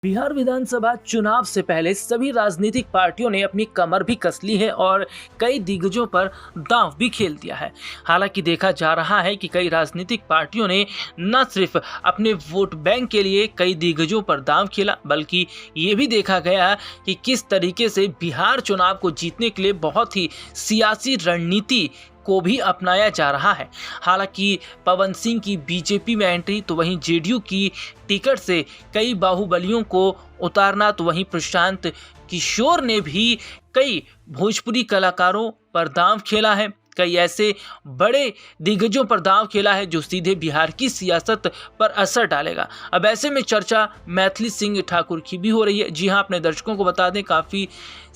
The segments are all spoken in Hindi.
बिहार विधानसभा चुनाव से पहले सभी राजनीतिक पार्टियों ने अपनी कमर भी कस ली है और कई दिग्गजों पर दांव भी खेल दिया है। हालांकि देखा जा रहा है कि कई राजनीतिक पार्टियों ने न सिर्फ अपने वोट बैंक के लिए कई दिग्गजों पर दांव खेला, बल्कि ये भी देखा गया कि किस तरीके से बिहार चुनाव को जीतने के लिए बहुत ही सियासी रणनीति को भी अपनाया जा रहा है। हालांकि पवन सिंह की बीजेपी में एंट्री, तो वहीं जेडीयू की टिकट से कई बाहुबलियों को उतारना, तो वहीं प्रशांत किशोर ने भी कई भोजपुरी कलाकारों पर दांव खेला है, कई ऐसे बड़े दिग्गजों पर दांव खेला है जो सीधे बिहार की सियासत पर असर डालेगा। अब ऐसे में चर्चा मैथिली सिंह ठाकुर की भी हो रही है। जी हां, अपने दर्शकों को बता दें, काफ़ी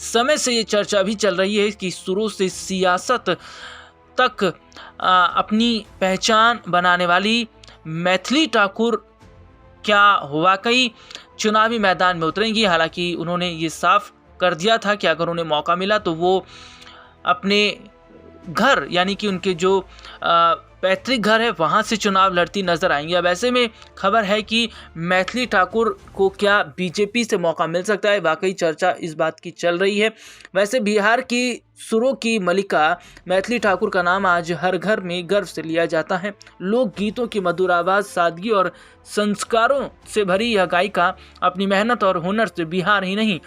समय से ये चर्चा भी चल रही है कि शुरू से सियासत तक अपनी पहचान बनाने वाली मैथिली ठाकुर क्या वाकई चुनावी मैदान में उतरेंगी। हालांकि उन्होंने ये साफ कर दिया था कि अगर उन्हें मौका मिला तो वो अपने घर, यानी कि उनके जो पैतृक घर है, वहाँ से चुनाव लड़ती नजर आएंगी। अब ऐसे में खबर है कि मैथिली ठाकुर को क्या बीजेपी से मौका मिल सकता है। वाकई चर्चा इस बात की चल रही है। वैसे बिहार की सुरों की मलिका मैथिली ठाकुर का नाम आज हर घर में गर्व से लिया जाता है। लोक गीतों की मधुर आवाज़, सादगी और संस्कारों से भरी यह गायिका अपनी मेहनत और हुनर से बिहार ही नहीं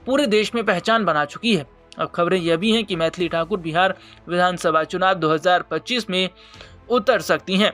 पूरे देश में पहचान बना चुकी है। अब खबरें यह भी हैं कि मैथिली ठाकुर बिहार विधानसभा चुनाव 2025 में उतर सकती हैं।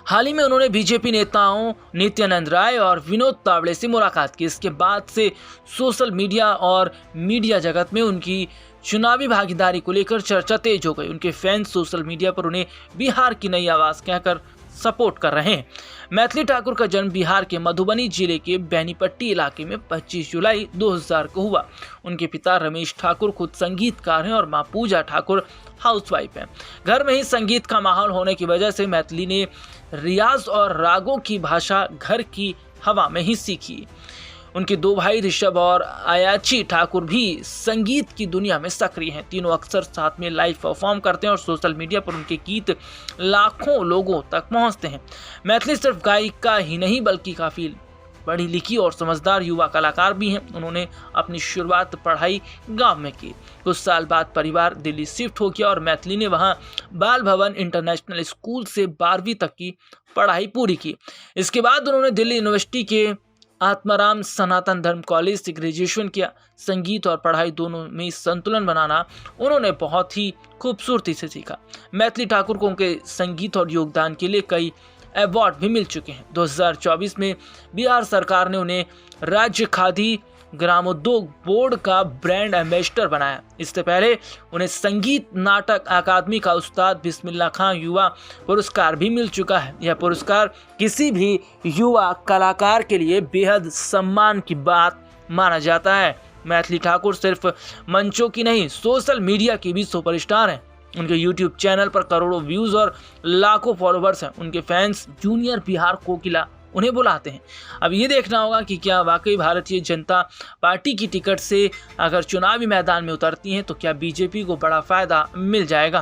हाल ही में उन्होंने बीजेपी नेताओं नित्यानंद राय और विनोद तावड़े से मुलाकात की। इसके बाद से सोशल मीडिया और मीडिया जगत में उनकी चुनावी भागीदारी को लेकर चर्चा तेज हो गई। उनके फैंस सोशल मीडिया पर उन्हें बिहार की नई आवाज़ कहकर सपोर्ट कर रहे हैं। मैथिली ठाकुर का जन्म बिहार के मधुबनी जिले के बेनीपट्टी इलाके में 25 जुलाई 2000 को हुआ। उनके पिता रमेश ठाकुर खुद संगीतकार हैं और मां पूजा ठाकुर हाउसवाइफ हैं। घर में ही संगीत का माहौल होने की वजह से मैथिली ने रियाज और रागों की भाषा घर की हवा में ही सीखी। उनके दो भाई ऋषभ और आयाची ठाकुर भी संगीत की दुनिया में सक्रिय हैं। तीनों अक्सर साथ में लाइव परफॉर्म करते हैं और सोशल मीडिया पर उनके गीत लाखों लोगों तक पहुंचते हैं। मैथिली सिर्फ गायिका ही नहीं बल्कि काफ़ी पढ़ी लिखी और समझदार युवा कलाकार भी हैं। उन्होंने अपनी शुरुआत पढ़ाई गांव में की। कुछ साल बाद परिवार दिल्ली शिफ्ट हो गया और मैथिली ने वहां बाल भवन इंटरनेशनल स्कूल से 12वीं तक की पढ़ाई पूरी की। इसके बाद उन्होंने दिल्ली यूनिवर्सिटी के आत्माराम सनातन धर्म कॉलेज से ग्रेजुएशन किया। संगीत और पढ़ाई दोनों में संतुलन बनाना उन्होंने बहुत ही खूबसूरती से सीखा। मैथिली ठाकुर को उनके संगीत और योगदान के लिए कई अवार्ड भी मिल चुके हैं। 2024 में बिहार सरकार ने उन्हें राज्य खादी ग्रामोद्योग बोर्ड का ब्रांड एम्बेसडर बनाया। इससे पहले उन्हें संगीत नाटक अकादमी का उस्ताद बिस्मिल्लाह खां युवा पुरस्कार भी मिल चुका है। यह पुरस्कार किसी भी युवा कलाकार के लिए बेहद सम्मान की बात माना जाता है। मैथिली ठाकुर सिर्फ मंचों की नहीं, सोशल मीडिया की भी सुपरस्टार हैं। उनके यूट्यूब चैनल पर करोड़ों व्यूज़ और लाखों फॉलोवर्स हैं। उनके फैंस जूनियर बिहार कोकिला उन्हें बुलाते हैं। अब ये देखना होगा कि क्या वाकई भारतीय जनता पार्टी की टिकट से अगर चुनावी मैदान में उतरती हैं तो क्या बीजेपी को बड़ा फायदा मिल जाएगा।